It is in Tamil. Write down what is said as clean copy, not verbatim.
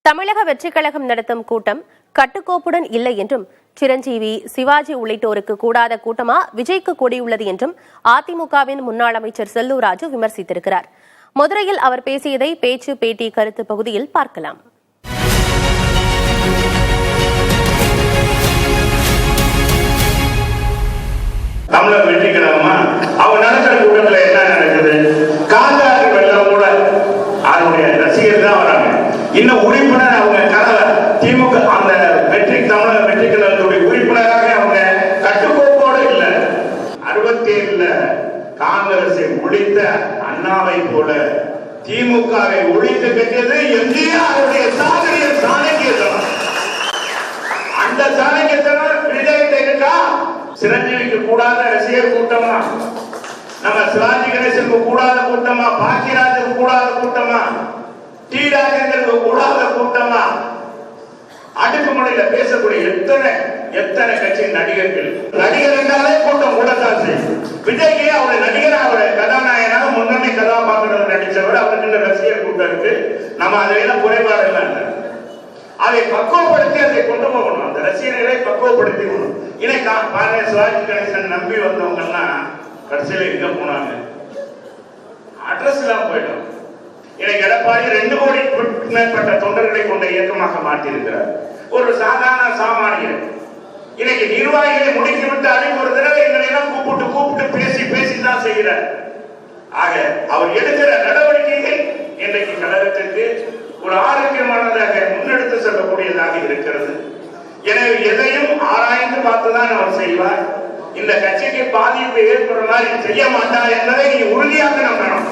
தமிழக வெற்றிக் கழகம் நடத்தும் கூட்டம் கட்டுக்கோப்புடன் இல்லை என்றும், சிரஞ்சீவி, சிவாஜி உள்ளிட்டோருக்கு கூடாத கூட்டமா விஜய்க்கு கூடியுள்ளது என்றும் அதிமுகவின் முன்னாள் அமைச்சர் செல்லூர் ராஜு விமர்சித்திருக்கிறார். மதுரையில் அவர் பேசியதை பேச்சு பேட்டி கருத்து பகுதியில் பார்க்கலாம். தமிழக வெற்றிக் கழகமா அவங்க நடக்கிற கூட்டத்தில் என்ன நடக்குது? காந்தாரி வெள்ளம் கூட அதனுடைய ரசிகர் தான் வராங்க. இன்னும் உறுப்பினர் அவங்க கனவு திமுக அந்த தமிழக வெற்றிக் கழகத்துடைய உறுப்பினராக அவங்க கட்டுக்கோப்போடு இல்லை. 67 காங்கிரஸை ஒழித்த அண்ணாவை போல திமுகவை ஒழித்து கட்டியது எம்ஜிஆருடைய சாணக்கியத்தனம். அந்த சாணக்கியத்தனம் விஜய்கிட்ட இருக்கா? சிரஞ்சீவிக்கு கூடாத ரசிகர் கூட்டமா, நம்ம சிவாஜி கணேசனுக்கு கூடாத கூட்டமா, பாக்கியராஜுக்கு கூடாத கூட்டமா, டி ராஜேந்திரனுக்கு கூடாத கூட்டமா, அடுக்குமுறையில பேசக்கூடிய எத்தனை கட்சி நடிகர்கள் என்றாலே கூட்டம் கூடத்தான் செய்யும். விஜய்க்கு அவரை நடிகர், அவரை கதாநாயகனாக முன்னணி கதாபாத்திரம் நடிச்சவர், அவருக்கு ரசிகர் கூட்டம் இருக்கு. நம்ம அதையெல்லாம் குறைபாடு இல்லை. அதை பக்குவப்படுத்தி அதை கொண்டு போகணும். அந்த ரசிகர்களை பக்குவப்படுத்தி இன்னைக்கு சிவாஜி கணேசன் நம்பி வந்தவங்கன்னா கடைசியில எங்க போனாங்க? அட்ரஸ் எல்லாம் போயிடும். இன்னைக்கு எடப்பாடி 2 கோடி மேற்பட்ட தொண்டர்களை கொண்ட இயக்கமாக மாற்றியிருக்கிறார். ஒரு சாதாரண சாமானியர் இன்னைக்கு நிர்வாகிகளை முடுக்கிவிட்டு அனுப்பி ஒரு தடவை எங்களை எல்லாம் கூப்பிட்டு பேசி தான் செய்கிறார். ஆக அவர் எடுக்கிற நடவடிக்கைகள் இன்றைக்கு கழகத்திற்கு ஒரு ஆரோக்கியமானதாக முன்னெடுத்து செல்லக்கூடியதாக இருக்கிறது. எனவே எதையும் ஆராய்ந்து பார்த்துதான் அவர் செய்வார். இந்த கட்சிக்கு பாதிப்பு ஏற்படுற மாதிரி செய்ய மாட்டார் என்பதை நீ உறுதியாக நம்பணும்.